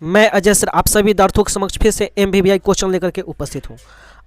मैं अजय सर आप सभी विद्यार्थियों के समक्ष फिर से MBBI क्वेश्चन लेकर के उपस्थित हूँ।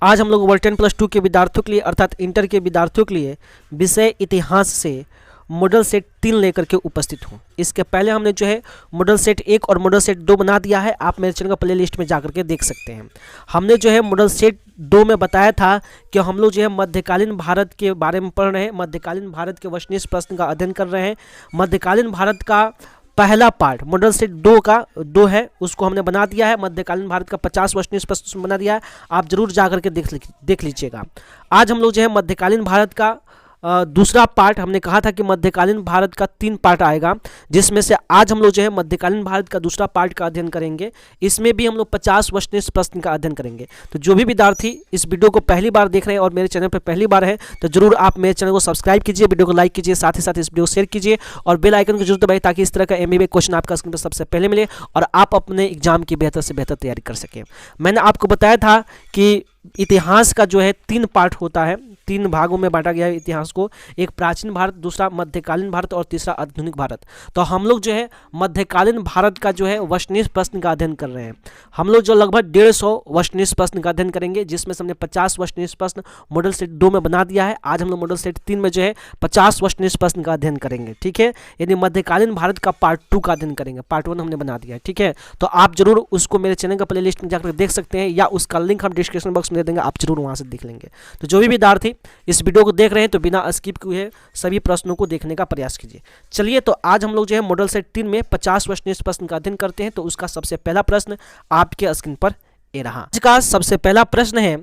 आज हम लोग वर्ग 10+2 के विद्यार्थियों के लिए अर्थात इंटर के विद्यार्थियों के लिए विषय इतिहास से मॉडल सेट 3 लेकर के उपस्थित हूँ। इसके पहले हमने जो है मॉडल सेट 1 और मॉडल सेट 2 बना दिया है। आप मेरे चैनल का प्ले लिस्ट में जाकर के देख सकते हैं। हमने जो है मॉडल सेट 2 में बताया था कि हम लोग जो है मध्यकालीन भारत के बारे में पढ़ रहे हैं, मध्यकालीन भारत के वस्तुनिष्ठ प्रश्न का अध्ययन कर रहे हैं। मध्यकालीन भारत का पहला पार्ट मॉडल सेट 2 है, उसको हमने बना दिया है। मध्यकालीन भारत का 50 वस्तुनिष्ठ प्रश्न बना दिया है, आप जरूर जाकर के देख लीजिएगा। आज हम लोग जो है मध्यकालीन भारत का दूसरा पार्ट, हमने कहा था कि मध्यकालीन भारत का 3 पार्ट आएगा, जिसमें से आज हम लोग जो है मध्यकालीन भारत का दूसरा पार्ट का अध्ययन करेंगे। इसमें भी हम लोग 50 वस्तुनिष्ठ प्रश्न का अध्ययन करेंगे। तो जो भी विद्यार्थी इस वीडियो को पहली बार देख रहे हैं और मेरे चैनल पर पहली बार है तो जरूर आप मेरे चैनल को सब्सक्राइब कीजिए, वीडियो को लाइक कीजिए, साथ ही साथ इस वीडियो को शेयर कीजिए और बेल आइकन को जरूर दबाइए ताकि इस तरह का MBBI क्वेश्चन आपका स्क्रीन पर सबसे पहले मिले और आप अपने एग्जाम की बेहतर से बेहतर तैयारी कर सकें। मैंने आपको बताया था कि इतिहास का जो है 3 पार्ट होता है, 3 भागों में बांटा गया है इतिहास को। एक प्राचीन भारत, दूसरा मध्यकालीन भारत और तीसरा आधुनिक भारत। तो हम लोग जो है मध्यकालीन भारत का जो है वस्तुनिष्ठ प्रश्न का अध्ययन कर रहे हैं। हम लोग जो लगभग 150 वस्तुनिष्ठ प्रश्न का अध्ययन करेंगे, जिसमें से हमने 50 वस्तुनिष्ठ प्रश्न मॉडल सेट 2 में बना दिया है। आज हम लोग मॉडल सेट 3 में जो है 50 वस्तुनिष्ठ प्रश्न का अध्ययन करेंगे, ठीक है। यानी मध्यकालीन भारत का पार्ट 2 का अध्ययन करेंगे। पार्ट 1 हमने बना दिया है, ठीक है। तो आप जरूर उसको मेरे चैनल का प्ले लिस्ट में जाकर देख सकते हैं या उसका लिंक हम डिस्क्रिप्शन बॉक्स में दे देंगे, आप जरूर वहां से देख लेंगे। तो जो भी विद्यार्थी इस वीडियो को देख रहे हैं तो बिना स्किप किए सभी प्रश्नों को देखने का प्रयास कीजिए। चलिए, तो आज हम लोग जो है मॉडल सेट 3 में 50 वस्तुनिष्ठ प्रश्न का अध्ययन करते हैं। तो उसका सबसे पहला प्रश्न आपके स्क्रीन पर ये रहा। आज का सबसे पहला प्रश्न है,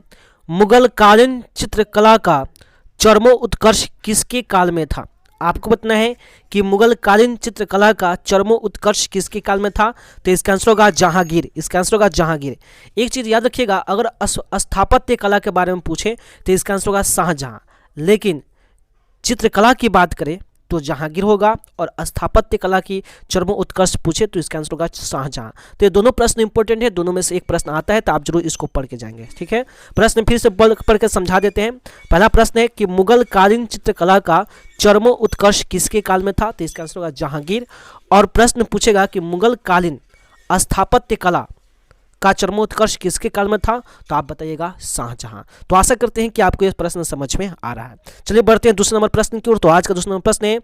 मुगल कालीन चित्रकला का चरमोत्कर्ष किसके काल में था? आपको बताना है कि मुगल कालीन चित्रकला का चरमोत्कर्ष किसके काल में था। तो इसका आंसर होगा जहांगीर। इसका आंसर होगा जहांगीर। एक चीज याद रखिएगा, अगर स्थापत्य कला के बारे में पूछे तो इसका आंसर होगा शाहजहां, लेकिन चित्रकला की बात करें तो जहांगीर होगा और स्थापत्य कला की चरमोत्कर्ष पूछे तो इसका आंसर होगा शाहजहां। तो ये दोनों प्रश्न इंपॉर्टेंट है, दोनों में से एक प्रश्न आता है तो आप जरूर इसको पढ़ के जाएंगे, ठीक है। प्रश्न फिर से पढ़ के समझा देते हैं। पहला प्रश्न है कि मुगल कालीन चित्रकला का चरमोत्कर्ष किसके काल में था? तो इसका आंसर होगा जहांगीर। और प्रश्न पूछेगा कि मुगल कालीन स्थापत्य कला का चरमोत्कर्ष किसके काल में था? तो आप बताइएगा शाहजहां। तो आशा करते हैं कि आपको यह प्रश्न समझ में आ रहा है। चलिए बढ़ते हैं दूसरे नंबर प्रश्न की ओर। तो आज का दूसरा नंबर प्रश्न है,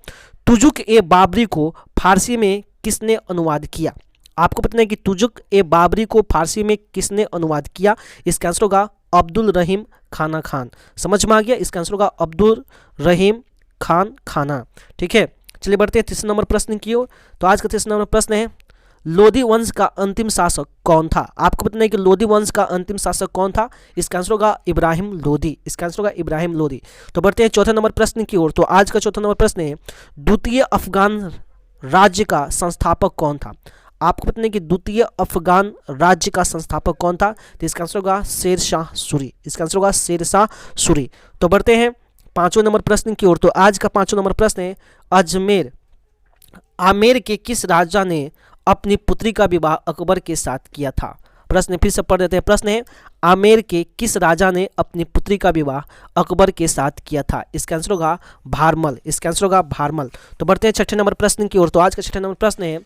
तुजुक ए बाबरी को फारसी में किसने अनुवाद किया? आपको पता है कि तुजुक ए बाबरी को फारसी में किसने अनुवाद किया? इसका आंसर होगा अब्दुल रहीम खाना खान। समझ में आ गया? इसका आंसर होगा अब्दुल रहीम खान खाना, ठीक है। चलिए बढ़ते हैं तीसरे नंबर प्रश्न की ओर। तो आज का तीसरा नंबर प्रश्न है, लोधी वंश का अंतिम शासक कौन था? आपको पता है कि लोधी वंश का अंतिम शासक कौन था? इसका आंसर होगा इब्राहिम लोधी। इसका आंसर होगा इब्राहिम लोधी। तो बढ़ते हैं चौथे नंबर प्रश्न की ओर। तो आज का चौथा नंबर प्रश्न है, द्वितीय अफगान राज्य का संस्थापक कौन था? आपको पता है कि द्वितीय अफगान राज्य का संस्थापक कौन था? तो इसका आंसर होगा शेर शाह सूरी। इसका आंसर होगा शेर शाह सूरी। तो बढ़ते हैं पांचवें नंबर प्रश्न की ओर। तो आज का पांचवा नंबर प्रश्न है, आमेर के किस राजा ने अपनी पुत्री का विवाह अकबर के साथ किया था? प्रश्न फिर से पढ़ देते हैं। प्रश्न है, आमेर के किस राजा ने अपनी पुत्री का विवाह अकबर के साथ किया था? इसका आंसर होगा भारमल। इसका आंसर होगा भारमल। तो बढ़ते हैं छठे नंबर प्रश्न की ओर। तो आज का छठे नंबर प्रश्न है,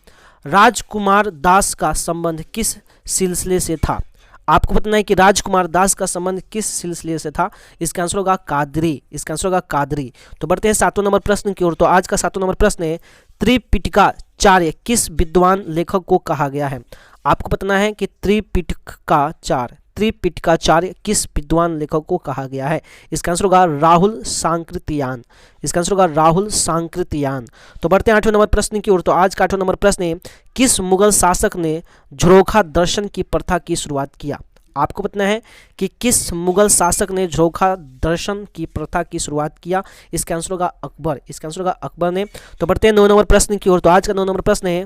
राजकुमार दास का संबंध किस सिलसिले से था? आपको पता है कि राजकुमार दास का संबंध किस सिलसिले से था? इसका आंसर होगा कादरी। इसका आंसर होगा कादरी। तो बढ़ते हैं सातवें नंबर प्रश्न की ओर। तो आज का सातवां नंबर प्रश्न है, त्रिपिटकाचार्य किस विद्वान लेखक को कहा गया है? आपको पता है कि त्रिपिटकाचार्य किस विद्वान लेखक को कहा गया है? इसका आंसर होगा राहुल सांकृतियान। इसका आंसर होगा राहुल सांकृतियान। तो बढ़ते हैं आठवें नंबर प्रश्न की ओर। तो आज का आठवां नंबर प्रश्न है, किस मुगल शासक ने झरोखा दर्शन की प्रथा की शुरुआत किया? आपको पता है कि किस मुगल शासक ने झरोखा दर्शन की प्रथा की शुरुआत किया? इसका आंसर होगा अकबर। इसका आंसर होगा अकबर ने। तो बढ़ते हैं 9 नंबर प्रश्न की ओर। तो आज का 9 नंबर प्रश्न है,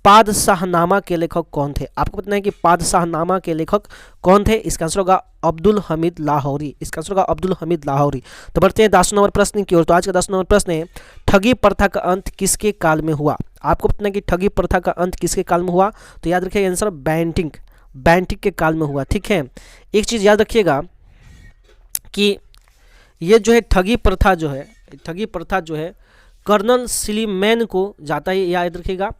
पादशाहनामा के लेखक कौन थे? आपको पता है कि पादशाहनामा के लेखक कौन थे? इसका आंसर होगा अब्दुल हमीद लाहौरी। इसका आंसर होगा अब्दुल हमीद लाहौरी। तो बढ़ते हैं 10 नंबर प्रश्न की ओर। तो आज का 10 नंबर प्रश्न है, ठगी प्रथा का अंत किसके काल में हुआ? आपको पता है कि ठगी प्रथा का अंत किसके काल में हुआ? तो याद रखिएगा आंसर बैंटिक के काल में हुआ, ठीक है। एक चीज याद रखिएगा कि ये जो है ठगी प्रथा जो है कर्नल सिलीमैन को जाता है, याद रखिएगा।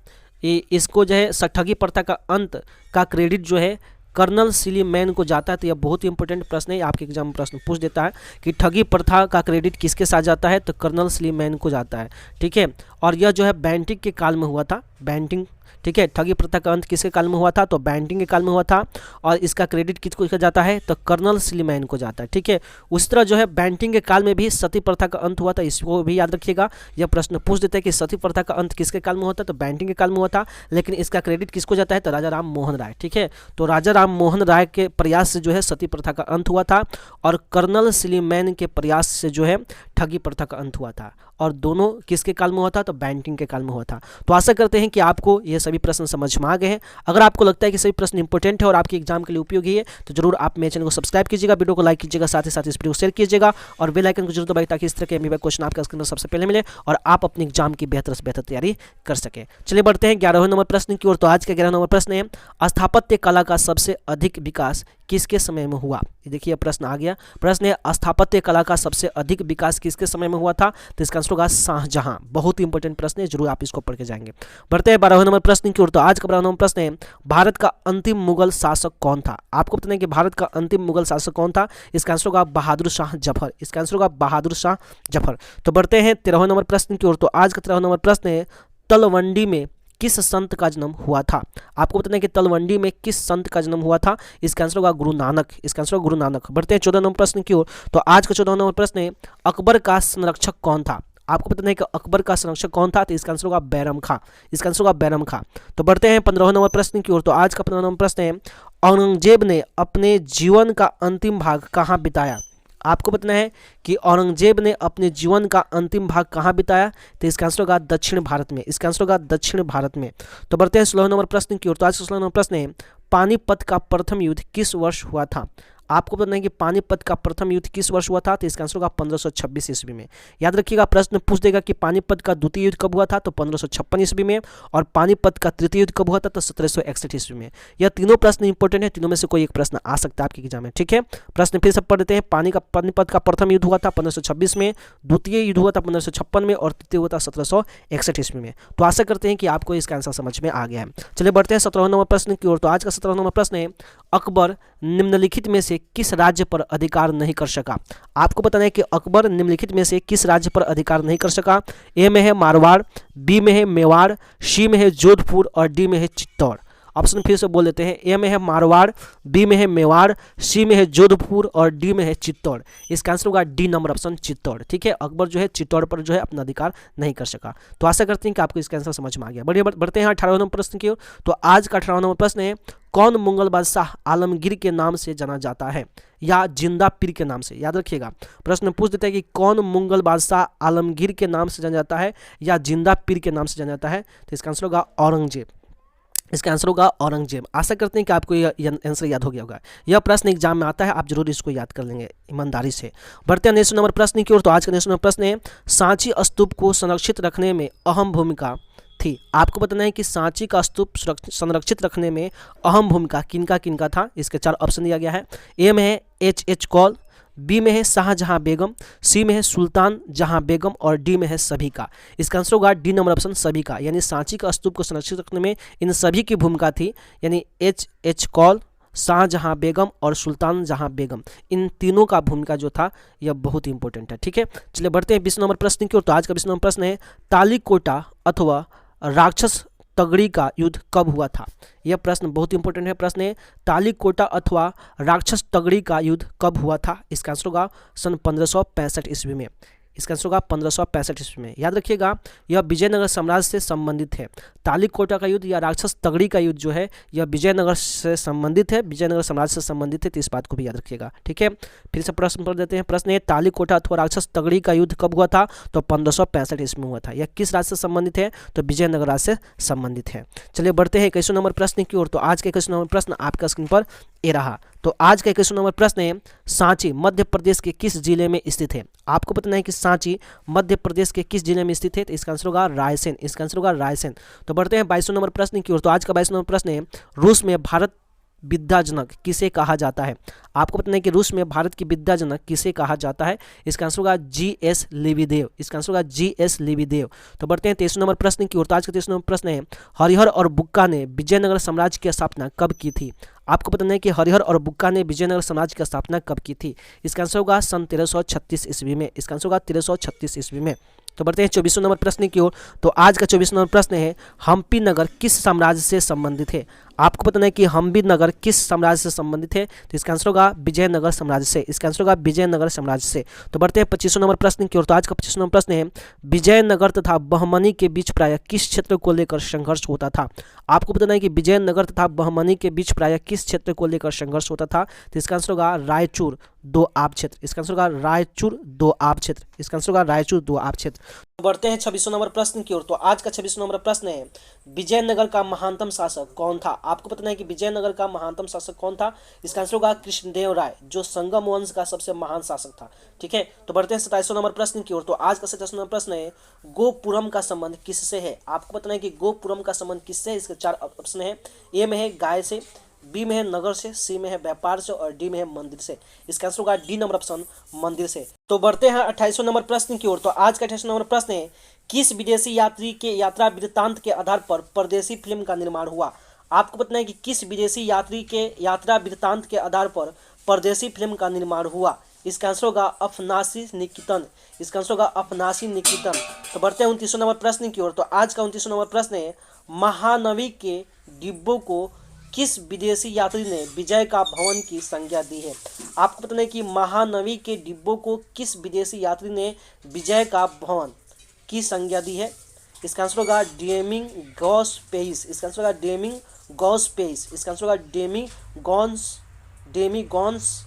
इसको जो है ठगी प्रथा का अंत का क्रेडिट जो है कर्नल सीलीमैन को जाता है। तो यह बहुत ही इंपॉर्टेंट प्रश्न है, आपके एग्जाम में प्रश्न पूछ देता है कि ठगी प्रथा का क्रेडिट किसके साथ जाता है, तो कर्नल सीलीमैन को जाता है। ठीक है, और यह जो है बैंटिंग के काल में हुआ था, बैंटिंग। ठीक है, ठगी प्रथा का अंत किसके काल में हुआ था, तो बैंटिंग के काल में हुआ था, और इसका क्रेडिट किसको जाता है, तो कर्नल सीलीमैन को जाता है। ठीक है, उस तरह जो है बैंटिंग के काल में भी सती प्रथा का अंत हुआ था, इसको भी याद रखिएगा। यह प्रश्न पूछ देते हैं कि सती प्रथा का अंत किसके काल में होता है, तो बैंटिंग के काल में हुआ था, लेकिन इसका क्रेडिट किसको जाता है, तो राजा राम मोहन राय। ठीक है, तो राजा राम मोहन राय के प्रयास से जो है सती प्रथा का अंत हुआ था, और कर्नल सीलीमैन के प्रयास से जो है ठगी प्रथा का अंत हुआ था, और दोनों किसके काल में हुआ था, तो बैंटिंग के काल में हुआ था। तो आशा करते हैं कि आपको ये सभी प्रश्न समझ में आ गए हैं। अगर आपको लगता है कि सभी प्रश्न इंपॉर्टेंट है और आपके एग्जाम के लिए उपयोगी है, तो जरूर आप मेरे चैनल को सब्सक्राइब कीजिएगा, वीडियो को लाइक कीजिएगा, साथ ही साथ इस वीडियो को शेयर कीजिएगा, और बेल आइकन को जरूर दबाइए ताकि इस तरह के एमबीबीआई क्वेश्चन आपके स्क्रीन पर सबसे पहले मिले और आप अपने एग्जाम की बेहतर से बेहतर तैयारी कर सके। चलिए बढ़ते हैं 11वें नंबर प्रश्न की ओर। तो आज का 11वां नंबर प्रश्न है, स्थापत्य कला का सबसे अधिक विकास किसके समय में हुआ। ये देखिए प्रश्न आ गया, प्रश्न है स्थापत्य कला का सबसे अधिक विकास किसके समय में हुआ था, तो इसका आंसर होगा शाहजहां। बहुत ही इंपॉर्टेंट प्रश्न है, जरूर आप इसको पढ़ के जाएंगे। बढ़ते हैं 12वें नंबर प्रश्न की ओर। तो आज का 12वां नंबर प्रश्न है, भारत का अंतिम मुगल शासक कौन था। आपको बताना है कि भारत का अंतिम मुगल शासक कौन था, इसका आंसर होगा बहादुर शाह जफर। इसका आंसर होगा बहादुर शाह जफर। तो बढ़ते हैं 13वें नंबर प्रश्न की ओर। तो आज का 13वां नंबर प्रश्न है, तलवंडी में किस संत का जन्म हुआ था। आपको बताना है कि तलवंडी में किस संत का जन्म हुआ था, इसका आंसर होगा गुरु नानक। इसका आंसर होगा गुरु नानक। बढ़ते हैं 14 नंबर प्रश्न की ओर। तो आज का 14 नंबर प्रश्न है, अकबर का संरक्षक कौन था। आपको बताना है कि अकबर का संरक्षक कौन था, तो इसका आंसर होगा बैरम खां। इसका आंसर होगा बैरम खां। तो बढ़ते हैं 15वें नंबर प्रश्न की ओर। तो आज का 15वां नंबर प्रश्न है, औरंगजेब ने अपने जीवन का अंतिम भाग कहाँ बिताया। आपको बताना है कि औरंगजेब ने अपने जीवन का अंतिम भाग कहाँ बिताया, तो इसका आंसर होगा दक्षिण भारत में। इसका आंसर होगा दक्षिण भारत में। तो बढ़ते हैं 16 नंबर प्रश्न की ओर। तो आज का 16 नंबर प्रश्न है, पानीपत का प्रथम युद्ध किस वर्ष हुआ था। आपको बताना है कि पानीपत का प्रथम युद्ध किस वर्ष हुआ था, तो इसका आंसर होगा 1526 ईस्वी में। याद रखिएगा, प्रश्न पूछ देगा कि पानीपत का द्वितीय युद्ध कब हुआ था, तो 1556 ईस्वी में, और पानीपत का तृतीय युद्ध कब हुआ था, तो 1761 ईस्वी में। यह तीनों प्रश्न इंपॉर्टेंट है, तीनों में से कोई एक प्रश्न आ सकता है आपके एग्जाम में। ठीक है, प्रश्न फिर से पढ़ देते हैं। पानीपत का प्रथम युद्ध हुआ था 1526 में, द्वितीय युद्ध हुआ था 1556 में, और तृतीय हुआ था 1761 ईस्वी में। तो आशा करते हैं कि आपको इसका आंसर समझ में आ गया है। चलिए बढ़ते हैं 17वें नंबर प्रश्न की ओर। तो आज का 17वां नंबर प्रश्न है, अकबर निम्नलिखित में से किस राज्य पर अधिकार नहीं कर सका। आपको बताना है कि अकबर निम्नलिखित में से किस राज्य पर अधिकार नहीं कर सका। ए में है मारवाड़, बी में है मेवाड़, सी में है जोधपुर, और डी में है चित्तौड़। ऑप्शन फिर से बोल देते हैं, ए में है मारवाड़, बी में है मेवाड़, सी में है जोधपुर, और डी में है चित्तौड़। इसका आंसर होगा डी नंबर ऑप्शन चित्तौड़। ठीक है, अकबर जो है चित्तौड़ पर जो है अपना अधिकार नहीं कर सका। तो आशा करते हैं कि आपको इसका आंसर समझ में आ गया। बढ़ते हैं 18वें नंबर प्रश्न की ओर। तो आज का 18वां नंबर प्रश्न है, कौन मुगल बादशाह आलमगीर के नाम से जाना जाता है, या जिंदा पीर के नाम से। याद रखिएगा, प्रश्न पूछ देता है कि कौन मुगल बादशाह आलमगीर के नाम से जाना जाता है, या जिंदा पीर के नाम से जाना जाता है। तो इसका आंसर होगा औरंगजेब। इसका आंसर होगा औरंगजेब। आशा करते हैं कि आपको यह आंसर याद हो गया होगा। यह प्रश्न एग्जाम में आता है, आप जरूर इसको याद कर लेंगे ईमानदारी से। बढ़ते हैं 19 नंबर प्रश्न की ओर। तो आज का 19 नंबर प्रश्न है, सांची स्तूप को संरक्षित रखने में अहम भूमिका थी। आपको बताना है कि सांची का स्तूप संरक्षित रखने में अहम भूमिका किनका किनका था। इसके 4 ऑप्शन दिया गया है। ए में है H.H. कौल, बी में है शाहजहां बेगम, सी में है सुल्तान जहां बेगम, और डी में है सभी का। इसका आंसर होगा डी नंबर ऑप्शन सभी का। यानी सांची का स्तूप को संरक्षित रखने में इन सभी की भूमिका थी, यानी H.H. कौल, शाहजहां बेगम और सुल्तान जहां बेगम, इन तीनों का भूमिका जो था यह बहुत ही इंपॉर्टेंट है। ठीक है, चलिए बढ़ते हैं 20 नंबर प्रश्न की ओर। तो आज का 20 नंबर प्रश्न है, तालीकोटा अथवा राक्षस तगड़ी का युद्ध कब हुआ था। यह प्रश्न बहुत इंपॉर्टेंट है। प्रश्न है, तालीकोटा अथवा राक्षस तगड़ी का युद्ध कब हुआ था। इसका आंसर होगा सन 1565 ईस्वी में। इसका आंसर होगा 1565 ईस्वी में। याद रखिएगा, यह विजयनगर साम्राज्य से संबंधित है। तालीकोटा का युद्ध या राक्षस तगड़ी का युद्ध जो है यह विजयनगर से संबंधित है, विजयनगर साम्राज्य से संबंधित है। तो इस बात को भी याद रखिएगा। ठीक है, फिर से प्रश्न पढ़ देते हैं। प्रश्न है, तालीकोटा अथवा राक्षस तगड़ी का युद्ध कब हुआ था, तो 1565 ईस्वी में हुआ था। यह किस राज्य से संबंधित है, तो विजयनगर राज्य से संबंधित है। चलिए बढ़ते हैं 21 नंबर प्रश्न की ओर। तो आज का 21 नंबर प्रश्न आपका स्क्रीन पर ये रहा। तो आज का 21 नंबर प्रश्न है, सांची मध्य प्रदेश के किस जिले में स्थित है। आपको बताना है कि सांची मध्य प्रदेश के किस जिले में स्थित है। तो इसका आंसर होगा रायसेन। इसका आंसर होगा रायसेन। तो बढ़ते हैं 22 नंबर प्रश्न की ओर। तो आज का 22 नंबर प्रश्न है, रूस में भारत विद्याजनक किसे कहा जाता है? आपको बताना है कि रूस में भारत की विद्याजनक किसे कहा जाता है? इसका आंसर होगा जी.एस. लेविदेव। इसका आंसर होगा जी.एस. लेविदेव। तो बढ़ते हैं 23 नंबर प्रश्न की ओर। तो आज का 23 नंबर प्रश्न है, हरिहर और बुक्का ने विजयनगर साम्राज्य की स्थापना कब की थी? आपको बताना है कि हरिहर और बुक्का ने विजयनगर साम्राज्य की स्थापना कब की थी? इसका आंसर होगा सन 1336 ईस्वी में। इसका आंसर होगा 1336 ईस्वी में। तो बढ़ते हैं 24 नंबर प्रश्न की ओर। तो आज का 24 नंबर प्रश्न है, हम्पी नगर किस साम्राज्य से संबंधित है? आपको बताना है कि हम्पी नगर किस साम्राज्य से संबंधित है? तो इसका आंसर होगा विजयनगर साम्राज्य से। इसका आंसर होगा विजयनगर साम्राज्य से। तो बढ़ते हैं 25 नंबर प्रश्न की ओर। तो आज का 25 नंबर प्रश्न है, विजयनगर तथा बहमनी के बीच प्रायः किस क्षेत्र को लेकर संघर्ष होता था? आपको बताना है कि विजयनगर तथा बहमनी के बीच प्रायः किस क्षेत्र को लेकर संघर्ष होता था? तो इसका आंसर होगा रायचूर दोआब क्षेत्र। इसका आंसर होगा रायचूर दोआब क्षेत्र। इसका आंसर होगा रायचूर दोआब क्षेत्र। बढ़ते हैं 26 नंबर प्रश्न की ओर। तो आज का 26 नंबर प्रश्न है, विजयनगर का महानतम शासक कौन था? आपको बताना है कि विजयनगर का महानतम शासक कौन था? इसका आंसर होगा कृष्णदेव राय, जो संगम वंश का सबसे महान शासक था। ठीक है। तो बढ़ते हैं 27 नंबर प्रश्न की ओर। तो आज का 27 नंबर प्रश्न है, गोपुरम का संबंध किससे है? आपको बताना है कि गोपुरम का संबंध किससे है? इसके 4 ऑप्शन है। ए में है गाय से, बी में है नगर से, सी में है व्यापार से और डी में है मंदिर से। इसका आंसर होगा डी नंबर ऑप्शन, मंदिर से। तो बढ़ते हैं 28 नंबर प्रश्न की ओर। तो आज का 28 नंबर प्रश्न है, किस विदेशी यात्री के यात्रा वृत्तांत के आधार पर परदेशी फिल्म का निर्माण हुआ? आपको बताना है कि किस विदेशी यात्री के यात्रा वृत्तांत के आधार पर परदेशी फिल्म का निर्माण हुआ? इसका आंसर होगा अफनासी निकितन। इसका आंसर होगा अफनासी निकितन। तो बढ़ते हैं 29 नंबर प्रश्न की ओर। तो आज का 29 नंबर प्रश्न है, महानवी के डिब्बों को किस विदेशी यात्री ने विजय का भवन की संज्ञा दी है? आपको बताना है कि महानवी के डिब्बों को किस विदेशी यात्री ने विजय का भवन की संज्ञा दी है? इसका आंसर होगा डेमिंग गॉस पेइस। इसका आंसर होगा डेमिंग गॉस पेइस। इसका आंसर होगा डेमीगॉन्स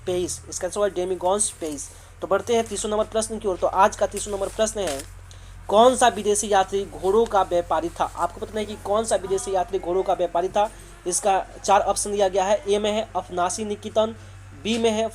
पेइस। इसका आंसर होगा डेमीगॉन्स पेइस। तो बढ़ते हैं 30 नंबर प्रश्न की ओर। तो आज का 30 नंबर प्रश्न है, कौन सा विदेशी यात्री घोड़ों का व्यापारी था? आपको बताना है कि कौन सा विदेशी यात्री घोड़ों का व्यापारी था? इसका 4 ऑप्शन दिया गया है। ए में है अफनासी निकितन, बी में है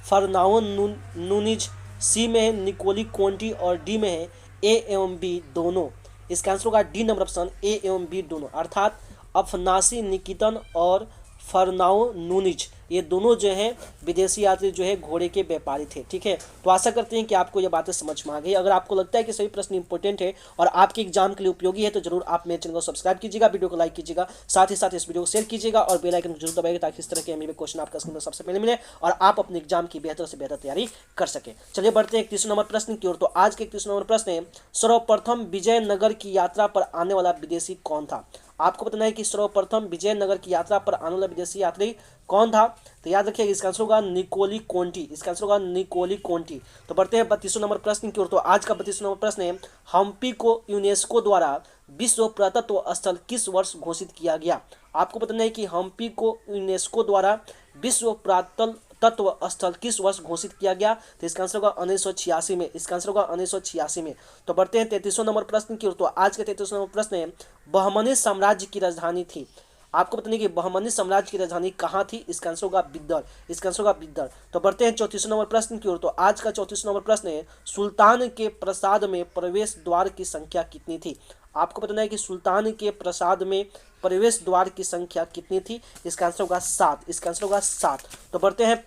फरनाओ नूनिज, सी में है निकोली कोंटी और डी में है ए एवं बी दोनों। इसका आंसर होगा डी नंबर ऑप्शन, ए एवं बी दोनों, अर्थात अफनासी निकितन और फरनाओ नूनिज, ये दोनों जो हैं विदेशी यात्री जो है घोड़े के व्यापारी थे। ठीक है। तो आशा करते हैं कि आपको ये बातें समझ में आ गई। अगर आपको लगता है कि सभी प्रश्न इंपॉर्टेंट है और आपके एग्जाम के लिए उपयोगी है तो जरूर आप मेरे चैनल को सब्सक्राइब कीजिएगा, वीडियो को लाइक कीजिएगा, साथ ही साथ इस वीडियो को शेयर कीजिएगा और बेल आइकन को जरूर दबाइएगा ताकि इस तरह के एमबीए क्वेश्चन आपका स्क्रीन पर सबसे पहले मिले और आप अपने एग्जाम की बेहतर से बेहतर तैयारी कर सके। चलिए बढ़ते हैं 31 नंबर प्रश्न की ओर। तो आज के 31 नंबर प्रश्न है, सर्वप्रथम विजयनगर की यात्रा पर आने वाला विदेशी कौन था? आपको बताना है कि सर्वप्रथम विजयनगर की यात्रा पर आने वाला विदेशी यात्री कौन था? तो याद रखिए इसका आंसर होगा निकोली कोंटी। इसका आंसर होगा निकोली कोंटी। तो बढ़ते हैं 32 नंबर प्रश्न की ओर। तो आज का 32 नंबर प्रश्न है, हम्पी को यूनेस्को द्वारा विश्व पुरातत्व स्थल किस वर्ष घोषित किया गया? आपको बताना है कि हम्पी को यूनेस्को द्वारा विश्व पुरातत्व स्थल किस वर्ष घोषित किया गया? तो इसका आंसर होगा 1986 में। इसका आंसर होगा 1986 में। तो बढ़ते हैं 33 नंबर प्रश्न की ओर। तो आज के 33 नंबर प्रश्न है, बहमनी साम्राज्य की राजधानी थी। आपको बताने कि बहमनी साम्राज्य की राजधानी कहाँ थी? इसका आंसर होगा बिद्दर। इसका आंसर होगा बिद्दर। तो बढ़ते हैं 34 नंबर प्रश्न की ओर। तो आज का 34 नंबर प्रश्न है, सुल्तान के प्रसाद में प्रवेश द्वार की संख्या कितनी थी? आपको बताना है कि सुल्तान के प्रसाद में प्रवेश द्वार की संख्या कितनी थी? इसका आंसर होगा 7। इसका आंसर होगा 7। तो बढ़ते हैं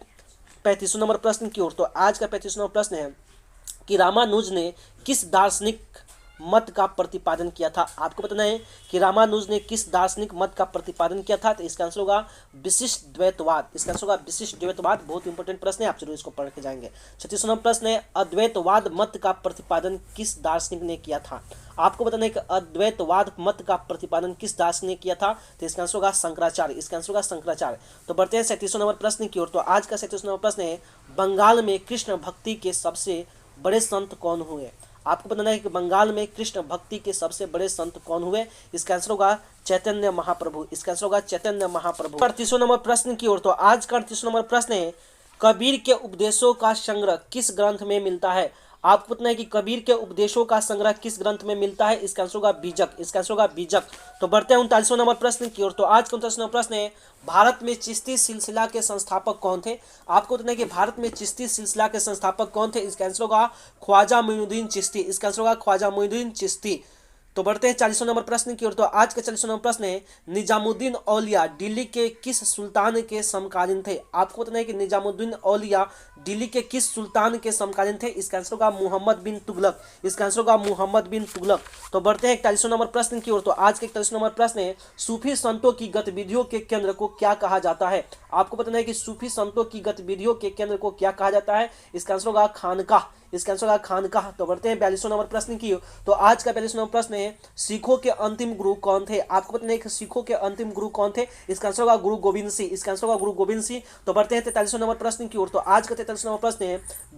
35 नंबर प्रश्न की ओर। तो आज का 35 नंबर प्रश्न है कि रामानुज ने किस दार्शनिक मत का प्रतिपादन किया था? आपको बताना है कि रामानुज ने किस दार्शनिक मत का प्रतिपादन किया था? तो इसका आंसर होगा विशिष्ट द्वैतवाद। इसका आंसर होगा विशिष्ट द्वैतवाद। बहुत इंपॉर्टेंट प्रश्न है, आप जरूर इसको पढ़ के जाएंगे। 36 नंबर प्रश्न है, अद्वैतवाद मत का प्रतिपादन किस दार्शनिक ने किया था? आपको बताना है कि अद्वैतवाद मत का प्रतिपादन किस दार्शनिक ने किया था? तो इसका आंसर होगा शंकराचार्य। इसका आंसर होगा शंकराचार्य। तो बढ़ते हैं 37 नंबर प्रश्न की ओर। तो आज का 37 नंबर प्रश्न है, बंगाल में कृष्ण भक्ति के सबसे बड़े संत कौन हुए? आपको बताना है कि बंगाल में कृष्ण भक्ति के सबसे बड़े संत कौन हुए? इसका आंसर होगा चैतन्य महाप्रभु। इसका आंसर होगा चैतन्य महाप्रभु। 38 नंबर प्रश्न की ओर। तो आज का 38 नंबर प्रश्न है, कबीर के उपदेशों का संग्रह किस ग्रंथ में मिलता है? आपको पता है कि कबीर के उपदेशों का संग्रह किस ग्रंथ में मिलता है? इसका आंसर होगा बीजक। इसका आंसर होगा बीजक। तो बढ़ते हैं 39 नंबर प्रश्न की ओर। तो आज का 39 नंबर प्रश्न है, भारत में चिश्ती सिलसिला के संस्थापक कौन थे? आपको बताना है कि भारत में चिश्ती सिलसिला के संस्थापक कौन थे? इसका आंसर होगा ख्वाजा मोइनुद्दीन चिश्ती। इसका आंसर होगा ख्वाजा मोइनुद्दीन चिश्ती। तो बढ़ते हैं 40वें नंबर प्रश्न की ओर। तो आज का 40वां नंबर प्रश्न है, निजामुद्दीन औलिया दिल्ली के किस सुल्तान के समकालीन थे? आपको बताना है कि निजामुद्दीन औलिया दिल्ली के किस सुल्तान के समकालीन थे? इसका आंसर होगा मोहम्मद बिन तुगलक। इसका आंसर होगा मोहम्मद बिन तुगलक। तो बढ़ते हैं 41वें नंबर प्रश्न की ओर। तो आज के 41वें नंबर प्रश्न है, सूफी संतों की गतिविधियों के केंद्र को क्या कहा जाता है? आपको बताना है कि सूफी संतों की गतिविधियों के केंद्र को क्या कहा जाता है? इसका आंसर होगा खानकाह। इसका आंसर होगा खानकाह। तो बढ़ते हैं 42वें नंबर प्रश्न की। तो आज का 42वां नंबर प्रश्न है, सिखों के अंतिम गुरु कौन थे? आपको बताना है कि सिखों के अंतिम गुरु कौन थे? इसका आंसर होगा गुरु गोविंद सिंह। इसका आंसर होगा गुरु गोविंद सिंह। तो बढ़ते हैं 43वें नंबर प्रश्न की ओर। तो आज का 43वां नंबर प्रश्न है,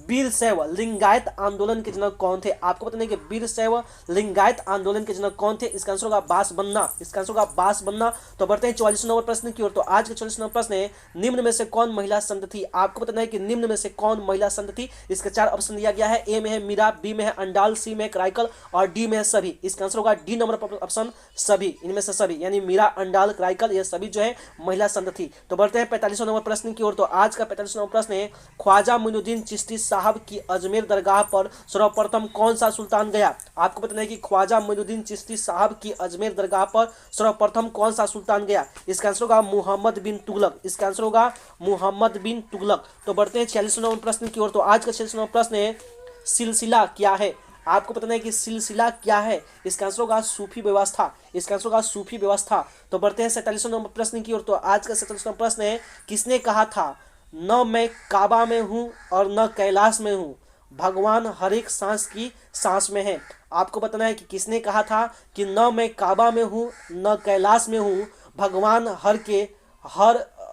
वीरशैव लिंगायत आंदोलन के जनक कौन थे? आपको बताना है कि वीरशैव लिंगायत आंदोलन के जनक कौन थे? इसका आंसर होगा बासबन्ना। इसका आंसर होगा बासबन्ना। तो बढ़ते हैं 44वें नंबर प्रश्न की ओर। तो आज का 44वां नंबर प्रश्न है, निम्न में से कौन महिला संत थी? आपको बताना है कि निम्न में से कौन महिला संत थी? इसके 4 ऑप्शन दिया गया है। ए में है मीरा, बी में है अंडाल, सी में है कराइकल और डी में है सभी। इसका आंसर होगा डी नंबर ऑप्शन सभी। इनमें से सभी यानी मीरा, अंडाल, कराइकल ये सभी जो है महिला संत थी। तो बढ़ते हैं 45वें नंबर प्रश्न की ओर। तो आज का 45वां नंबर प्रश्न है, ख्वाजा मोइनुद्दीन चिश्ती साहब की अजमेर दरगाह पर सर्वप्रथम कौन सा सुल्तान गया? आपको बताना है कि ख्वाजा मोइनुद्दीन चिश्ती साहब की अजमेर दरगाह पर सर्वप्रथम कौन सा सुल्तान गया? इसका आंसर होगा मोहम्मद बिन तुगलक। इसका आंसर होगा मोहम्मद बिन तुगलक। तो बढ़ते हैं 46वें नंबर प्रश्न की ओर। तो आज का 46वां नंबर प्रश्न है, सिलसिला क्या है? आपको पता है कि सिलसिला क्या है? इसका आंसर होगा सूफी व्यवस्था। इसका आंसर होगा सूफी व्यवस्था। तो बढ़ते हैं 47वें नंबर प्रश्न की ओर। तो आज का 47वां प्रश्न है, किसने कहा था, न मैं काबा में हूं और न कैलाश में हूं, भगवान हर एक सांस की सांस में है? आपको बताना है कि किसने कहा था कि न मैं काबा में हूं न कैलाश में हूं, भगवान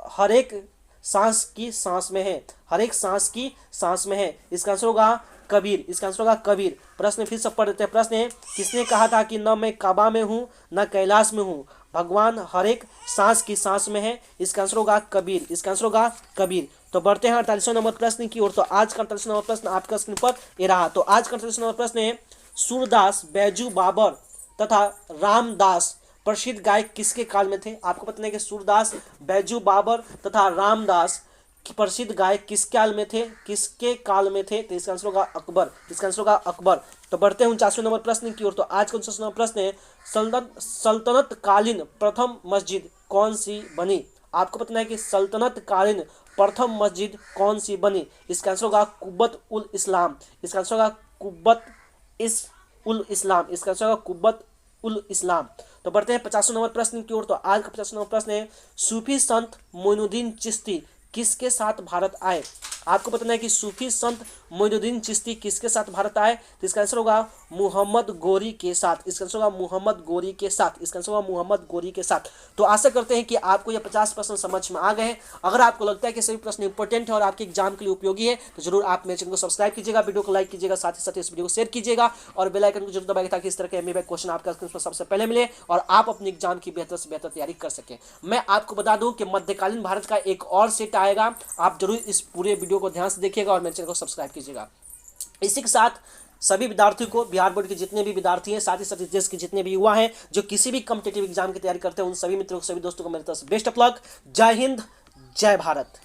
हर एक सांस की सांस में है। हर एक सांस की सांस में है। इसका आंसर होगा कबीर। इसका आंसर होगा कबीर। प्रश्न फिर से पढ़ देते हैं। प्रश्न है, किसने कहा था कि न मैं काबा में हूं न कैलाश में हूं, भगवान हर एक सांस की सांस में है? इसका आंसर होगा कबीर। इसका आंसर होगा कबीर। तो बढ़ते हैं 48वें नंबर प्रश्न की ओर। तो आज का 48वां नंबर प्रश्न आपका स्क्रीन पर ये रहा। तो आज का 48वां नंबर प्रश्न है, सूरदास, बैजू बाबर तथा रामदास प्रसिद्ध गायक किसके काल में थे? आपको पता है कि सूरदास, बैजू बाबर तथा रामदास प्रसिद्ध गायक किस काल में थे? किसके काल में थे? तो इसका आंसर होगा अकबर। इसका आंसर होगा अकबर। तो बढ़ते हैं 49वें नंबर प्रश्न की ओर। तो आज का 49वां नंबर प्रश्न है, सल्तनत कालीन प्रथम मस्जिद कौन सी बनी? आपको पता है कि सल्तनत कालीन प्रथम मस्जिद कौन सी बनी? इसका आंसर होगा कुब्बत उल इस्लाम। इसका आंसर होगा कुब्बत उल इस्लाम। इसका आंसर होगा कुब्बत उल इस्लाम। तो बढ़ते हैं 50वें नंबर प्रश्न की ओर। तो आज का 50वां नंबर प्रश्न है, सूफी संत मोइनुद्दीन चिश्ती किसके साथ भारत आए? आपको बताना है कि सूफी संत मोइनुद्दीन चिश्ती किसके साथ भारत आए? तो इसका आंसर होगा मोहम्मद गोरी के साथ। इसका आंसर होगा मोहम्मद गोरी के साथ। इसका आंसर होगा मोहम्मद गोरी के साथ। तो आशा करते हैं कि आपको ये 50 प्रश्न समझ में आ गए हैं। अगर आपको लगता है कि सभी प्रश्न इंपॉर्टेंट है और आपके एग्जाम के लिए उपयोगी है, तो जरूर आप मेरे चैनल को सब्सक्राइब कीजिएगा, वीडियो को लाइक कीजिएगा, साथ ही साथ इस वीडियो को शेयर कीजिएगा और बेल आइकन को जरूर दबाइए ताकि इस तरह के एमबीए क्वेश्चन आपका स्क्रीन पर सबसे पहले मिले और आप अपने एग्जाम की बेहतर से बेहतर तैयारी कर सकें। मैं आपको बता दूं कि मध्यकालीन भारत का एक और सेट आएगा, आप जरूर इस पूरे वीडियो को ध्यान से देखिएगा और मेरे चैनल को सब्सक्राइब कीजिएगा। इसी के साथ सभी विद्यार्थियों को, बिहार बोर्ड के जितने भी विद्यार्थी हैं, साथ ही साथ देश के जितने भी युवा हैं जो किसी भी कॉम्पिटिटिव एग्जाम की तैयारी करते हैं, उन सभी मित्रों को, सभी दोस्तों को मेरी तरफ से बेस्ट ऑफ लक। जय हिंद, जय भारत।